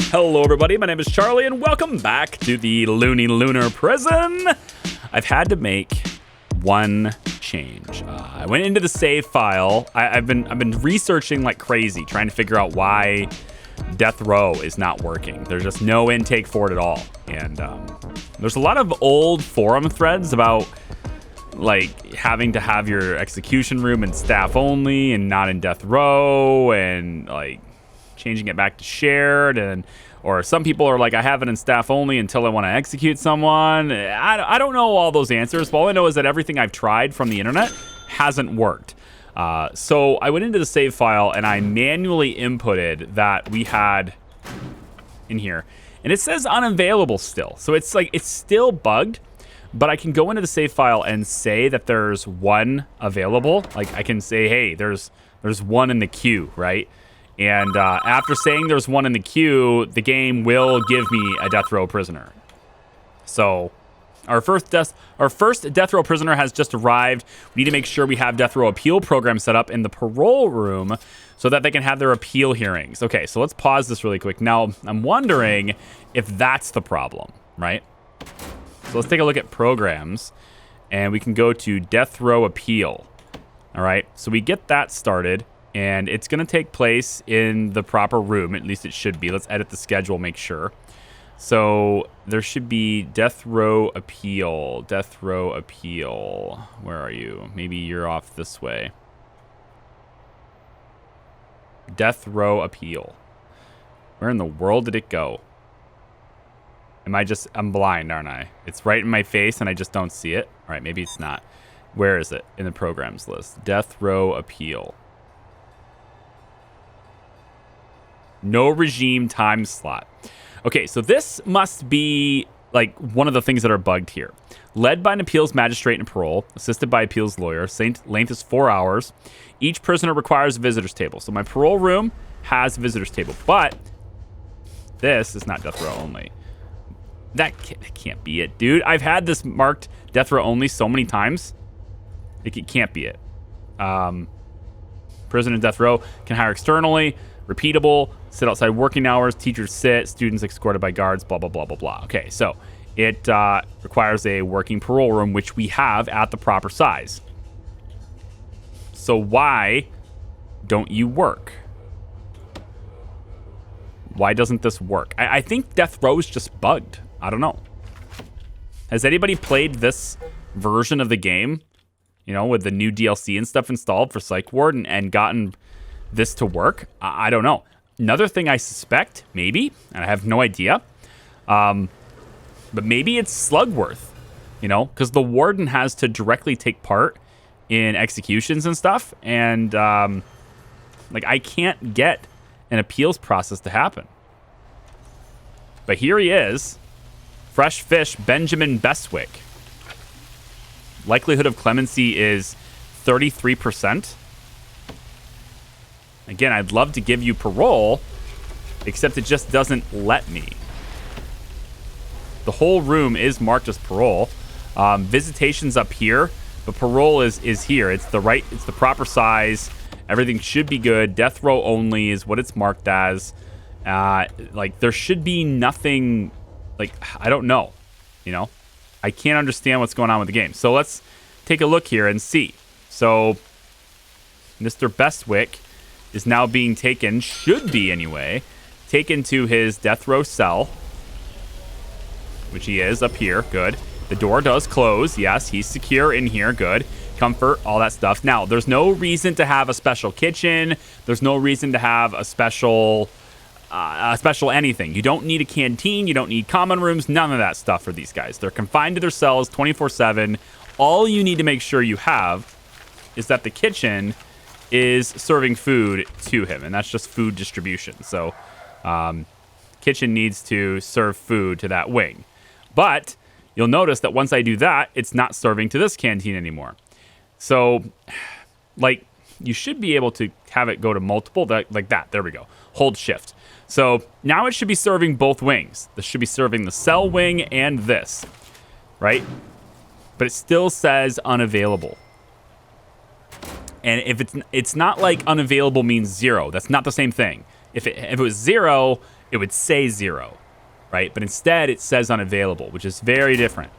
Hello everybody, my name is Charlie and welcome back to the Looney Lunar Prison. I've had to make one change. I went into the save file. I've been researching like crazy, trying to figure out why Death Row is not working. There's just no intake for it at all. And there's a lot of old forum threads about like having to have your execution room in staff only and not in Death Row, and like changing it back to shared, or some people are like, I have it in staff only until I want to execute someone. I don't know all those answers, but all I know is that everything I've tried from the internet hasn't worked. So I went into the save file and I manually inputted that we had in here, and it says unavailable still. So it's like, it's still bugged, but I can go into the save file and say that there's one available. Like I can say, hey, there's one in the queue, right? And after saying there's one in the queue, the game will give me a death row prisoner. So our first death row prisoner has just arrived. We need to make sure we have death row appeal program set up in the parole room so that they can have their appeal hearings. Okay, so let's pause this really quick. Now, I'm wondering if that's the problem, right? So let's take a look at programs, and we can go to death row appeal. All right, so we get that started. And it's going to take place in the proper room. At least it should be. Let's edit the schedule, make sure. So there should be death row appeal. Death row appeal. Where are you? Maybe you're off this way. Death row appeal. Where in the world did it go? I'm blind, aren't I? It's right in my face and I just don't see it. All right, maybe it's not. Where is it in the programs list? Death row appeal. No regime time slot. Okay, so this must be like one of the things that are bugged here. Led by an appeals magistrate and parole, assisted by appeals lawyer. Length is 4 hours. Each prisoner requires a visitor's table. So my parole room has a visitor's table, but this is not death row only. That can't be it, dude. I've had this marked death row only so many times. It can't be it. Prisoner in death row can hire externally. Repeatable, sit outside working hours, teachers sit, students escorted by guards, blah, blah, blah, blah, blah. Okay, so it requires a working parole room, which we have at the proper size. So why don't you work? Why doesn't this work? I think Death Row is just bugged. I don't know. Has anybody played this version of the game, you know, with the new DLC and stuff installed for Psych Ward and gotten this to work? I don't know. Another thing I suspect, maybe, and I have no idea, but maybe it's Slugworth, you know, because the warden has to directly take part in executions and stuff, and like I can't get an appeals process to happen. But here he is, Fresh Fish Benjamin Bestwick. Likelihood of clemency is 33%. Again, I'd love to give you parole, except it just doesn't let me. The whole room is marked as parole. Visitation's up here, but parole is here. It's the proper size. Everything should be good. Death row only is what it's marked as. Like there should be nothing. Like I don't know. You know, I can't understand what's going on with the game. So let's take a look here and see. So Mr. Bestwick is now being taken, should be anyway, taken to his death row cell, which he is up here. Good. The door does close. Yes, he's secure in here. Good. Comfort, all that stuff. Now, there's no reason to have a special kitchen. There's no reason to have a special anything. You don't need a canteen. You don't need common rooms. None of that stuff for these guys. They're confined to their cells 24/7. All you need to make sure you have is that the kitchen is serving food to him, and that's just food distribution. So kitchen needs to serve food to that wing. But you'll notice that once I do that, it's not serving to this canteen anymore. So like you should be able to have it go to multiple, like that. There we go. Hold shift. So now it should be serving both wings. This should be serving the cell wing and this, right? But it still says unavailable. And if it's not like unavailable means 0. That's not the same thing. If it was 0, it would say 0, right? But instead, it says unavailable, which is very different.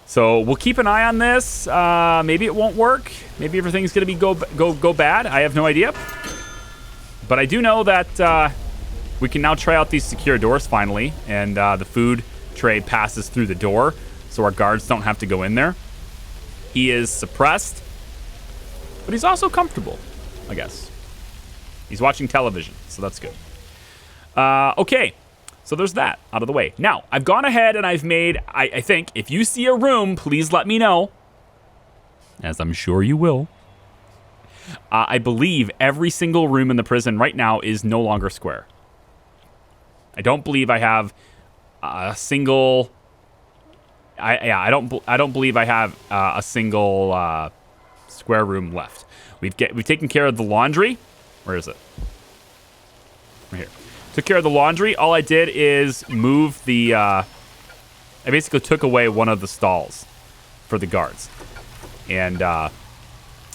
So we'll keep an eye on this. Maybe it won't work. Maybe everything's going to go bad. I have no idea. But I do know that we can now try out these secure doors finally, and the food tray passes through the door, so our guards don't have to go in there. He is suppressed, but he's also comfortable, I guess. He's watching television, so that's good. Okay, so there's that out of the way. Now, I've gone ahead and I've made, I think, if you see a room, please let me know, as I'm sure you will. I believe every single room in the prison right now is no longer square. I don't believe I have a single... I don't believe I have a single square room left. We've taken care of the laundry. Where is it? Right here. Took care of the laundry. All I did is move the... I basically took away one of the stalls for the guards. And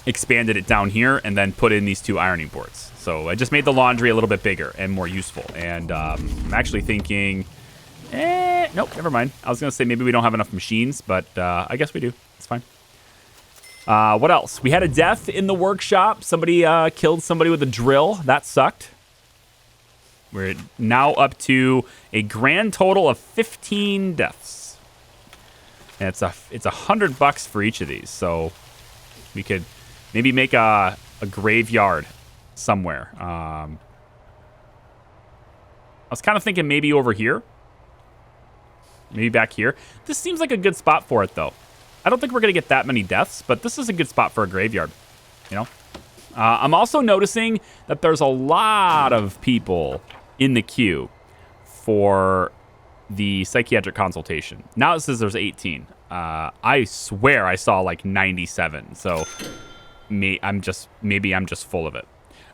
expanded it down here and then put in these 2 ironing boards. So I just made the laundry a little bit bigger and more useful. And I'm actually thinking... nope, never mind. I was going to say maybe we don't have enough machines, but I guess we do. It's fine. What else? We had a death in the workshop. Somebody killed somebody with a drill. That sucked. We're now up to a grand total of 15 deaths. And it's $100 for each of these. So we could maybe make a graveyard somewhere. I was kind of thinking maybe over here. Maybe back here. This seems like a good spot for it, though. I don't think we're going to get that many deaths, but this is a good spot for a graveyard, you know? I'm also noticing that there's a lot of people in the queue for the psychiatric consultation. Now it says there's 18. I swear I saw like 97, so maybe I'm just full of it.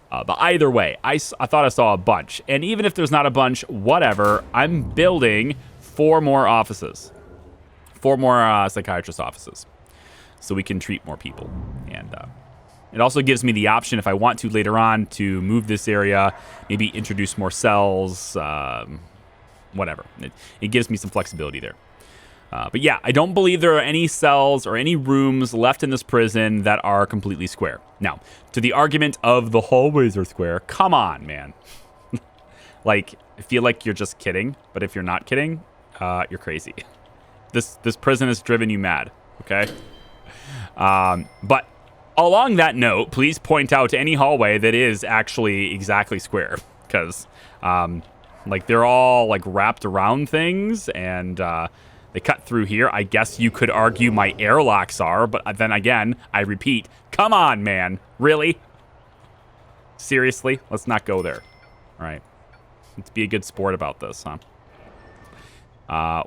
But either way, I thought I saw a bunch. And even if there's not a bunch, whatever, I'm building 4 more offices. 4 more psychiatrist offices. So we can treat more people. And it also gives me the option, if I want to later on, to move this area, maybe introduce more cells, whatever. It gives me some flexibility there. But yeah, I don't believe there are any cells or any rooms left in this prison that are completely square. Now, to the argument of the hallways are square, come on, man. Like, I feel like you're just kidding, but if you're not kidding, you're crazy. This prison has driven you mad, okay? But along that note, please point out any hallway that is actually exactly square, because like they're all like wrapped around things, and they cut through here. I guess you could argue my airlocks are, but then again, I repeat, come on, man, really? Seriously, let's not go there. All right, let's be a good sport about this, huh?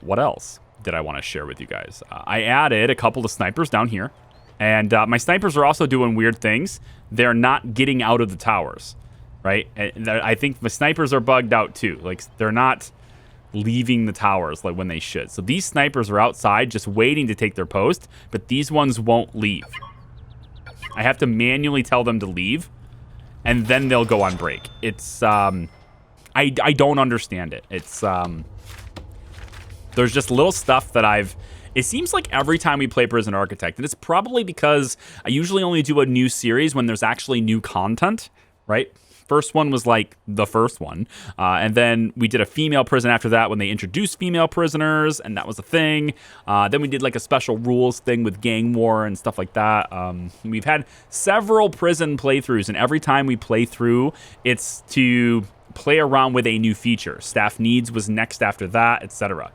What else did I want to share with you guys? I added a couple of snipers down here. And my snipers are also doing weird things. They're not getting out of the towers, right? And I think the snipers are bugged out too. Like, they're not leaving the towers like when they should. So these snipers are outside just waiting to take their post, but these ones won't leave. I have to manually tell them to leave, and then they'll go on break. It's, I don't understand it. It's, there's just little stuff that it seems like every time we play Prison Architect, and it's probably because I usually only do a new series when there's actually new content, right? First one was like the first one. And then we did a female prison after that when they introduced female prisoners, and that was a thing. Then we did like a special rules thing with gang war and stuff like that. We've had several prison playthroughs, and every time we play through, it's to play around with a new feature. Staff needs was next after that, etc.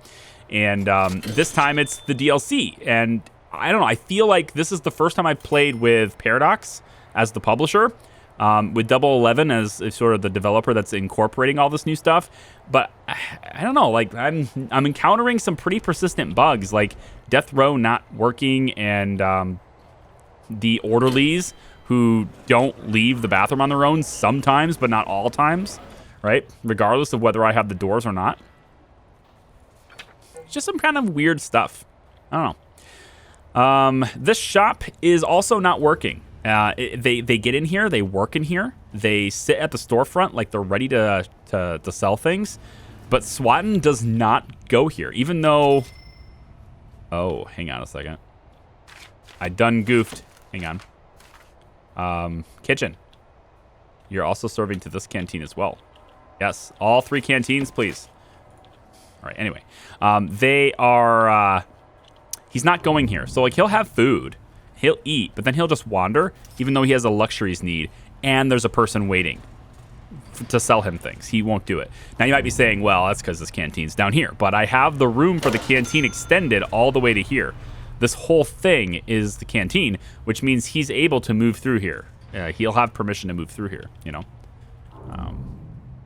And this time it's the DLC. And I don't know, I feel like this is the first time I've played with Paradox as the publisher, with Double 11 as sort of the developer that's incorporating all this new stuff. But I don't know, like I'm encountering some pretty persistent bugs, like Death Row not working, and the orderlies who don't leave the bathroom on their own sometimes, but not all times, right? Regardless of whether I have the doors or not. Just some kind of weird stuff. I don't know. This shop is also not working. They get in here, they work in here, they sit at the storefront like they're ready to sell things. But swatting does not go here, even though... Oh, hang on a second. I done goofed. Hang on. Kitchen. You're also serving to this canteen as well. Yes, all 3 canteens, please. All right, anyway. They are... he's not going here. So, like, he'll have food. He'll eat, but then he'll just wander, even though he has a luxuries need, and there's a person waiting to sell him things. He won't do it. Now, you might be saying, well, that's because this canteen's down here, but I have the room for the canteen extended all the way to here. This whole thing is the canteen, which means he's able to move through here. He'll have permission to move through here, you know?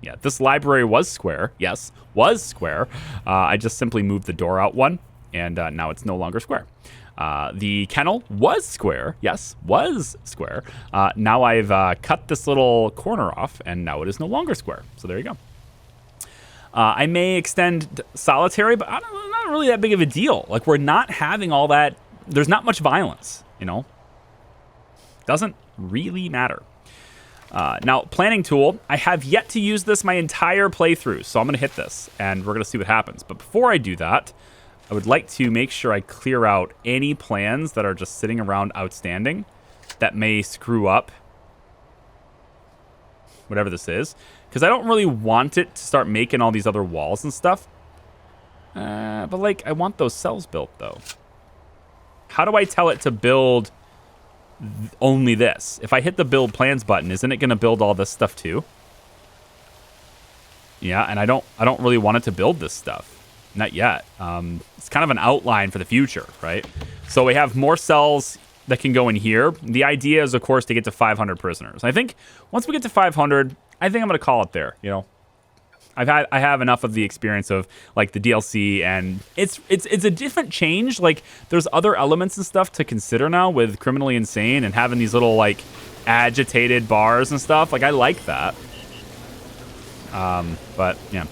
Yeah, this library was square. Yes, was square. I just simply moved the door out one, and now it's no longer square. The kennel was square. Yes, was square. Now I've cut this little corner off, and now it is no longer square. So there you go. I may extend solitary, but not really that big of a deal. Like, we're not having all that. There's not much violence, you know? Doesn't really matter. Now, planning tool. I have yet to use this my entire playthrough, so I'm going to hit this, and we're going to see what happens. But before I do that, I would like to make sure I clear out any plans that are just sitting around outstanding that may screw up whatever this is. Because I don't really want it to start making all these other walls and stuff. But, like, I want those cells built, though. How do I tell it to build only this? If I hit the build plans button, isn't it going to build all this stuff, too? Yeah, and I don't really want it to build this stuff. Not yet. It's kind of an outline for the future, right? So we have more cells that can go in here. The idea is, of course, to get to 500 prisoners. I think once we get to 500, I think I'm going to call it there, you know? I have enough of the experience of, like, the DLC, and it's a different change. Like, there's other elements and stuff to consider now with Criminally Insane and having these little, like, agitated bars and stuff. Like, I like that. But, yeah.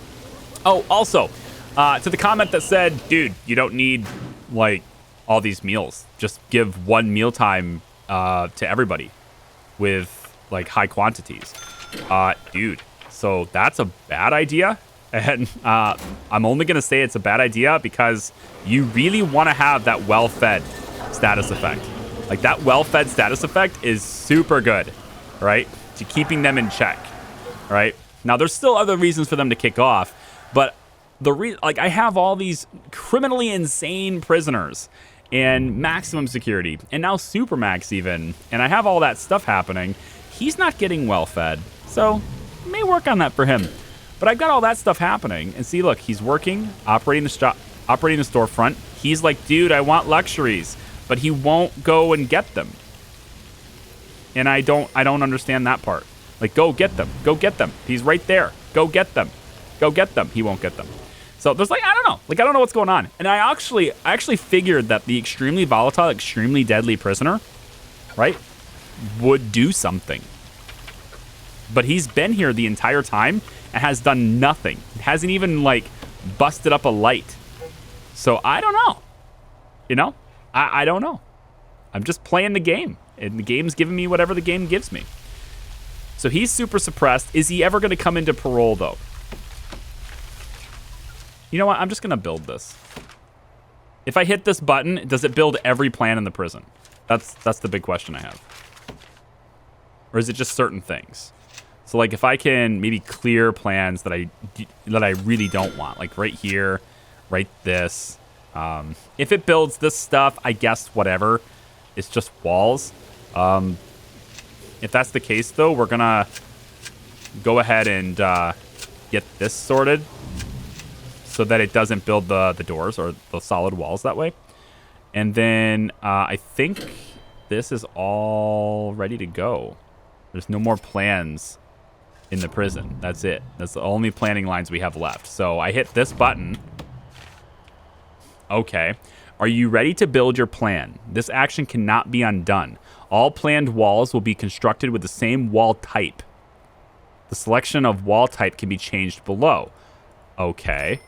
Oh, also... to the comment that said, dude, you don't need, like, all these meals. Just give one mealtime to everybody with, like, high quantities. Dude, so that's a bad idea. And I'm only going to say it's a bad idea because you really want to have that well-fed status effect. Like, that well-fed status effect is super good, right? To keeping them in check, right? Now, there's still other reasons for them to kick off, but... like, I have all these criminally insane prisoners and maximum security and now supermax even, and I have all that stuff happening. He's not getting well fed, so may work on that for him. But I've got all that stuff happening, and see, look, he's working, operating the storefront. He's like, dude, I want luxuries, but he won't go and get them. And I don't understand that part. Like, go get them. Go get them. He's right there. Go get them. Go get them. He won't get them. So there's, like, I don't know. Like, I don't know what's going on. And I actually figured that the extremely volatile, extremely deadly prisoner, right, would do something. But he's been here the entire time and has done nothing. Hasn't even, like, busted up a light. So I don't know. You know? I don't know. I'm just playing the game. And the game's giving me whatever the game gives me. So he's super suppressed. Is he ever going to come into parole, though? You know what? I'm just going to build this. If I hit this button, does it build every plan in the prison? That's the big question I have. Or is it just certain things? So, like, if I can maybe clear plans that I really don't want, like right here, right this. If it builds this stuff, I guess whatever. It's just walls. If that's the case, though, we're going to go ahead and get this sorted so that it doesn't build the doors or the solid walls that way. And then I think this is all ready to go. There's no more plans in the prison. That's it. That's the only planning lines we have left. So I hit this button. Okay. Are you ready to build your plan? This action cannot be undone. All planned walls will be constructed with the same wall type. The selection of wall type can be changed below. Okay.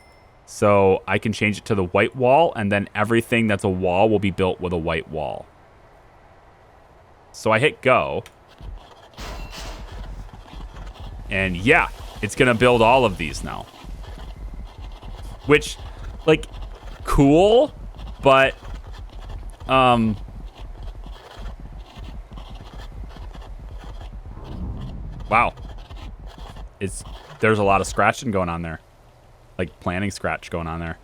So I can change it to the white wall, and then everything that's a wall will be built with a white wall. So I hit go. And yeah, it's going to build all of these now. Which, like, cool, but, wow. There's a lot of scratching going on there. Like, planning scratch going on there.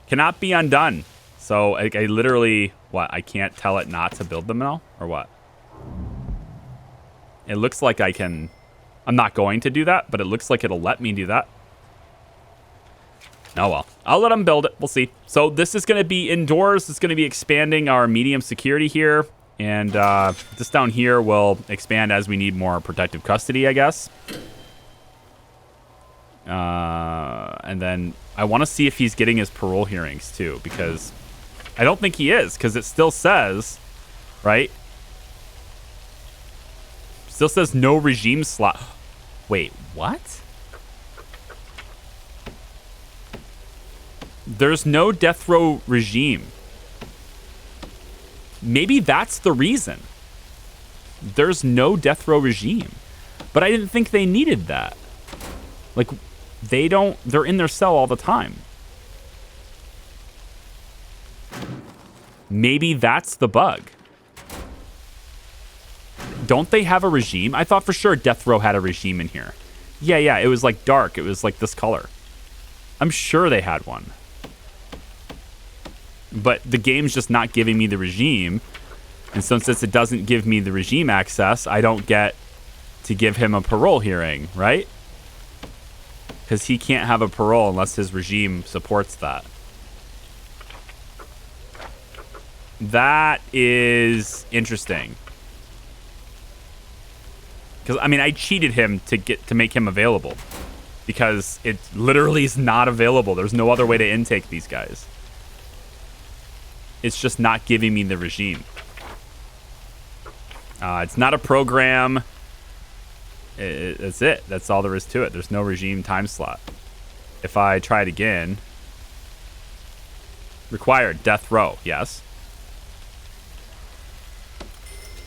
Cannot be undone. So, I literally, what, I can't tell it not to build them now? Or what? It looks like I can... I'm not going to do that, but it looks like it'll let me do that. Oh, well. I'll let them build it. We'll see. So this is going to be indoors. It's going to be expanding our medium security here. And this down here will expand as we need more protective custody, I guess. And then I want to see if he's getting his parole hearings, too. Because I don't think he is. Because it still says, right? Still says no regime slot. Wait, what? There's no death row regime. Maybe that's the reason. There's no death row regime. But I didn't think they needed that. Like, they're in their cell all the time. Maybe that's the bug. Don't they have a regime? I thought for sure death row had a regime in here. Yeah, it was like dark. It was like this color. I'm sure they had one. But the game's just not giving me the regime. And so since it doesn't give me the regime access, I don't get to give him a parole hearing, right? Because he can't have a parole unless his regime supports that. That is interesting. Because, I mean, I cheated him to make him available. Because it literally is not available. There's no other way to intake these guys. It's just not giving me the regime. It's not a program. That's it. That's all there is to it. There's no regime time slot. If I try it again. Required death row. Yes.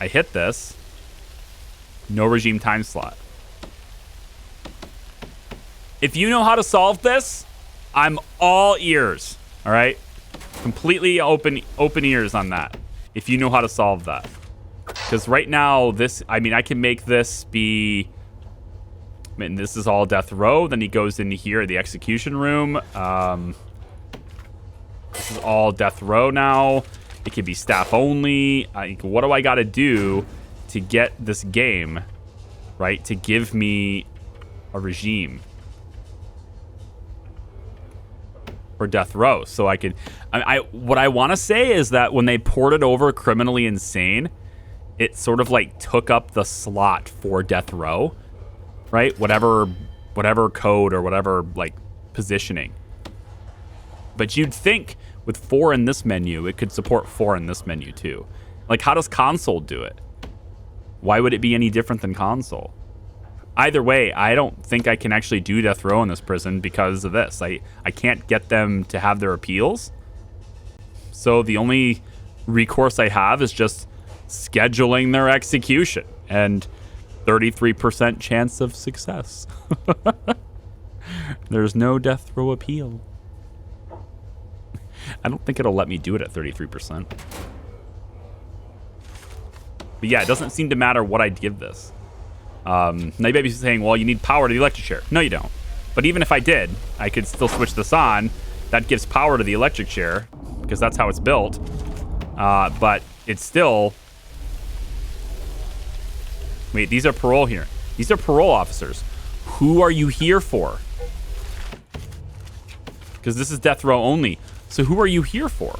I hit this. No regime time slot. If you know how to solve this, I'm all ears. All right? Completely open ears on that. If you know how to solve that. Because right now, I can make this be... I mean, this is all death row. Then he goes into here, the execution room. This is all death row now. It could be staff only. What do I got to do to get this game, right, to give me a regime for death row? So I could... what I want to say is that when they ported over Criminally Insane, it sort of like took up the slot for death row, right? Whatever code or whatever like positioning. But you'd think with 4 in this menu, it could support 4 in this menu too. Like, how does console do it? Why would it be any different than console? Either way, I don't think I can actually do death row in this prison because of this. I can't get them to have their appeals. So the only recourse I have is just scheduling their execution. And 33% chance of success. There's no death row appeal. I don't think it'll let me do it at 33%. But yeah, it doesn't seem to matter what I give this. Now you may be saying, well, you need power to the electric chair. No, you don't. But even if I did, I could still switch this on. That gives power to the electric chair, because that's how it's built. But it's still... Wait, these are parole here. These are parole officers. Who are you here for? Because this is death row only. So who are you here for?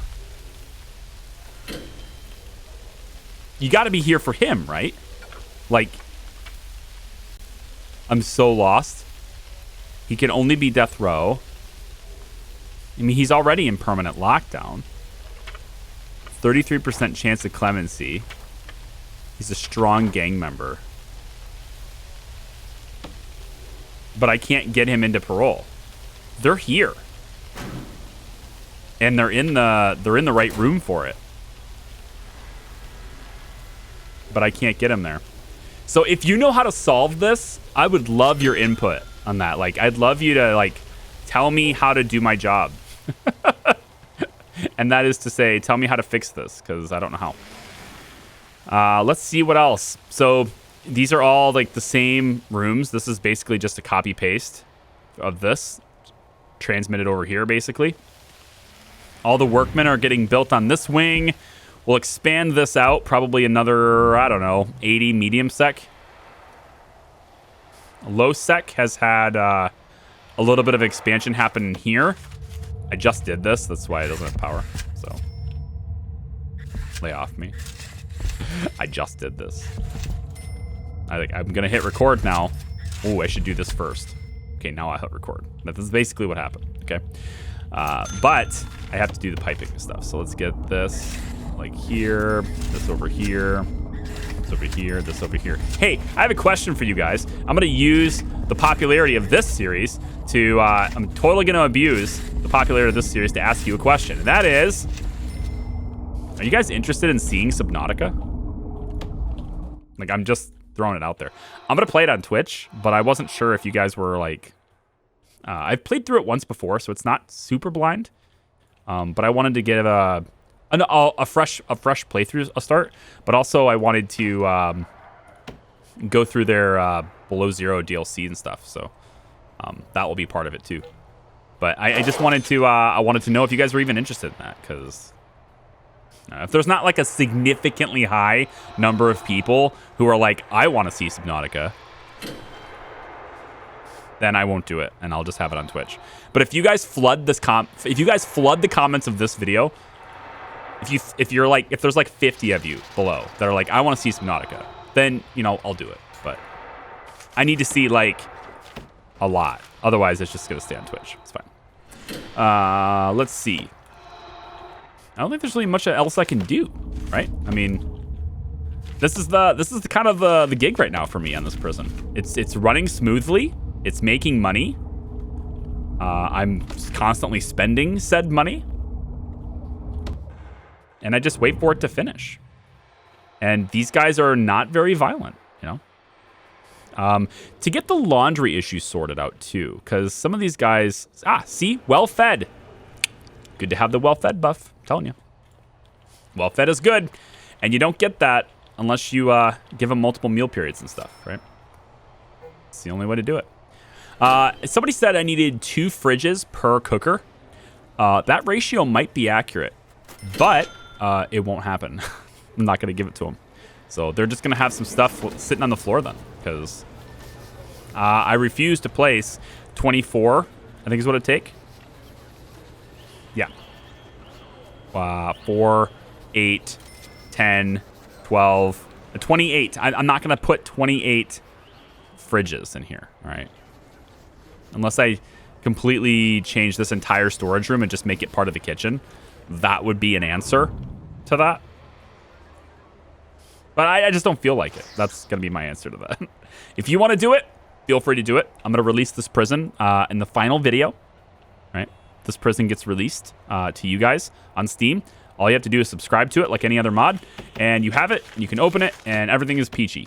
You got to be here for him, right? Like, I'm so lost. He can only be death row. I mean, he's already in permanent lockdown. 33% chance of clemency. He's a strong gang member. But I can't get him into parole. They're here. And they're in the right room for it. But I can't get him there. So if you know how to solve this, I would love your input on that. Like, I'd love you to, like, tell me how to do my job. And that is to say, tell me how to fix this, because I don't know how. Let's see what else. So these are all, like, the same rooms. This is basically just a copy-paste of this. Transmitted over here, basically. All the workmen are getting built on this wing. We'll expand this out, probably another, I don't know, 80 medium sec. Low sec has had a little bit of expansion happen here. I just did this, that's why it doesn't have power, so. Lay off me. I just did this. I'm gonna hit record now. Oh, I should do this first. Okay, now I hit record. That is basically what happened, okay? But I have to do the piping and stuff, so let's get this. Like here, this over here, this over here, this over here. Hey, I have a question for you guys. I'm gonna use the popularity of this series to, I'm totally gonna abuse the popularity of this series to ask you a question. And that is, are you guys interested in seeing Subnautica? Like, I'm just throwing it out there. I'm gonna play it on Twitch, but I wasn't sure if you guys were like, I've played through it once before, so it's not super blind. But I wanted to give a fresh playthrough a start, but also I wanted to go through their Below Zero DLC and stuff, so that will be part of it too. But I just wanted to I wanted to know if you guys were even interested in that, because if there's not like a significantly high number of people who are like, I want to see Subnautica, then I won't do it, and I'll just have it on Twitch. But if you guys flood this the comments of this video, if there's like 50 of you below that are like, I want to see Subnautica, then, you know, I'll do it. But I need to see like a lot. Otherwise, it's just gonna stay on Twitch. It's fine. Let's see. I don't think there's really much else I can do, right? I mean, this is the kind of the gig right now for me on this prison. It's running smoothly. It's making money. I'm constantly spending said money. And I just wait for it to finish. And these guys are not very violent, you know? To get the laundry issues sorted out too, because some of these guys, see, well-fed. Good to have the well-fed buff, I'm telling you. Well-fed is good, and you don't get that unless you give them multiple meal periods and stuff, right? It's the only way to do it. Somebody said I needed 2 fridges per cooker. That ratio might be accurate, but it won't happen. I'm not going to give it to them. So they're just going to have some stuff sitting on the floor then, because I refuse to place 24, I think is what it'd take. Yeah. 4, 8, 10, 12, 28. I'm not going to put 28 fridges in here, all right? Unless I completely change this entire storage room and just make it part of the kitchen. That would be an answer to that. But I just don't feel like it. That's going to be my answer to that. If you want to do it, feel free to do it. I'm going to release this prison in the final video, right? This prison gets released to you guys on Steam. All you have to do is subscribe to it like any other mod, and you have it, and you can open it, and everything is peachy.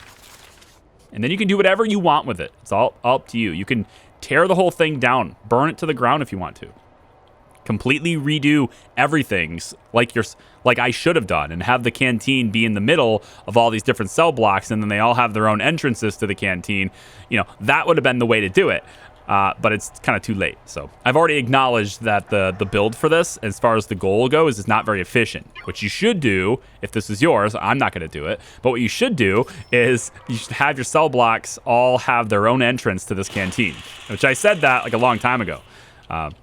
And then you can do whatever you want with it. It's all up to you. You can tear the whole thing down, burn it to the ground if you want to. Completely redo everything like I should have done, and have the canteen be in the middle of all these different cell blocks, and then they all have their own entrances to the canteen. You know, that would have been the way to do it. But it's kind of too late. So I've already acknowledged that the build for this, as far as the goal goes, is not very efficient. What you should do, if this is yours, I'm not going to do it, but what you should do is you should have your cell blocks all have their own entrance to this canteen, which I said that like a long time ago,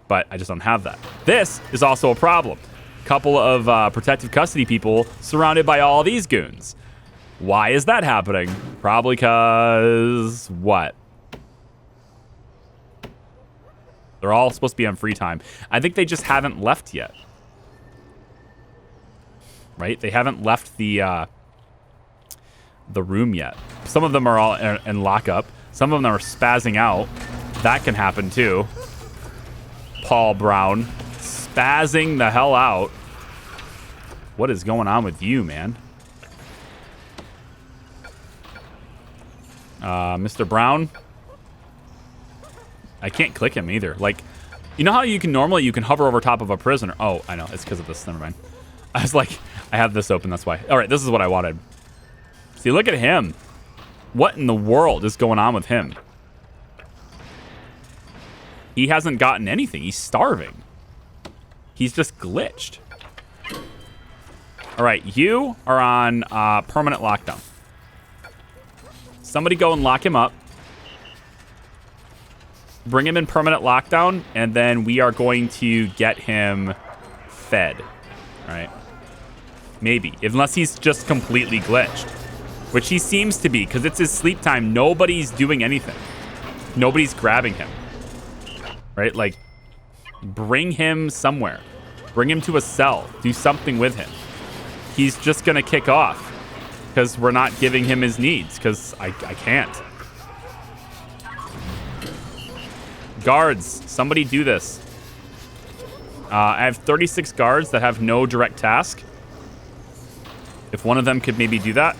but I just don't have that. This is also a problem. Couple of protective custody people surrounded by all these goons. Why is that happening? Probably because what? They're all supposed to be on free time. I think they just haven't left yet. Right? They haven't left the room yet. Some of them are all in lockup. Some of them are spazzing out. That can happen too. Paul Brown spazzing the hell out. What is going on with you, man? Mr. Brown. I can't click him either. Like, you know how you can hover over top of a prisoner? Oh, I know. It's because of this. Never mind. I was like, I have this open. That's why. All right, this is what I wanted. See, look at him. What in the world is going on with him? He hasn't gotten anything. He's starving. He's just glitched. All right, you are on permanent lockdown. Somebody go and lock him up. Bring him in permanent lockdown, and then we are going to get him fed. All right. Maybe. Unless he's just completely glitched. Which he seems to be, because it's his sleep time. Nobody's doing anything. Nobody's grabbing him. Right? Like, bring him somewhere. Bring him to a cell. Do something with him. He's just going to kick off. Because we're not giving him his needs. Because I can't. Guards, somebody do this. I have 36 guards that have no direct task. If one of them could maybe do that.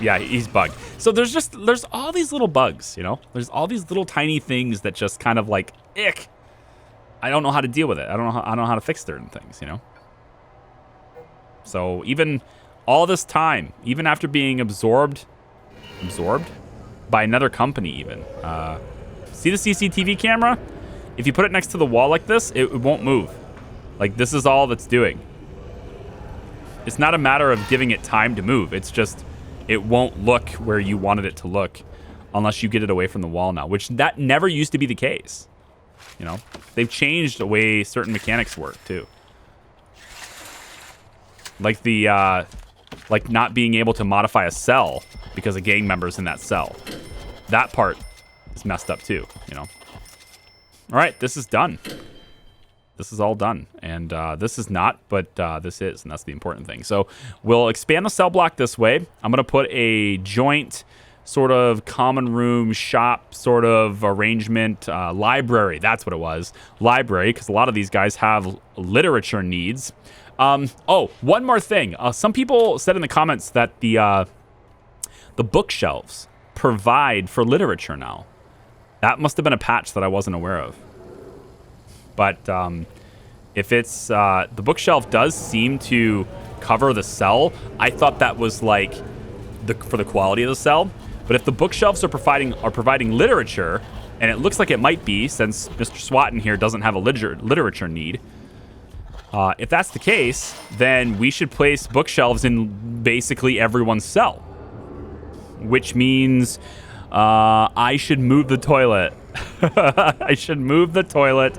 Yeah, he's bugged. So there's all these little bugs, you know? There's all these little tiny things that just kind of like, ick. I don't know how to deal with it. I don't know how to fix certain things, you know? So even all this time, even after being absorbed by another company even. See the CCTV camera? If you put it next to the wall like this, it won't move. Like, this is all that's doing. It's not a matter of giving it time to move. It's just, it won't look where you wanted it to look unless you get it away from the wall now, which that never used to be the case. You know, they've changed the way certain mechanics work too. Like like not being able to modify a cell because a gang member's in that cell. That part is messed up too, you know. All right, this is done. This is all done. And this is not, but this is, and that's the important thing. So we'll expand the cell block this way. I'm going to put a joint sort of common room shop sort of arrangement, library. That's what it was. Library, because a lot of these guys have literature needs. Oh, one more thing. Some people said in the comments that the bookshelves provide for literature now. That must have been a patch that I wasn't aware of. But if it's the bookshelf does seem to cover the cell, I thought that was like for the quality of the cell. But if the bookshelves are providing literature, and it looks like it might be, since Mr. Swatton here doesn't have a literature need. If that's the case, then we should place bookshelves in basically everyone's cell. Which means I should move the toilet. I should move the toilet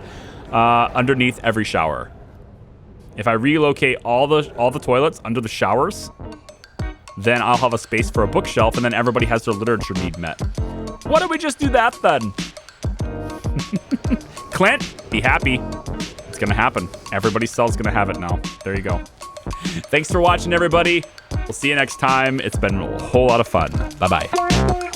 underneath every shower. If I relocate all the toilets under the showers, then I'll have a space for a bookshelf, and then everybody has their literature need met. Why don't we just do that then? Clint, be happy. It's gonna happen. Everybody's cell's gonna have it now. There you go. Thanks for watching, everybody. We'll see you next time. It's been a whole lot of fun. Bye-bye.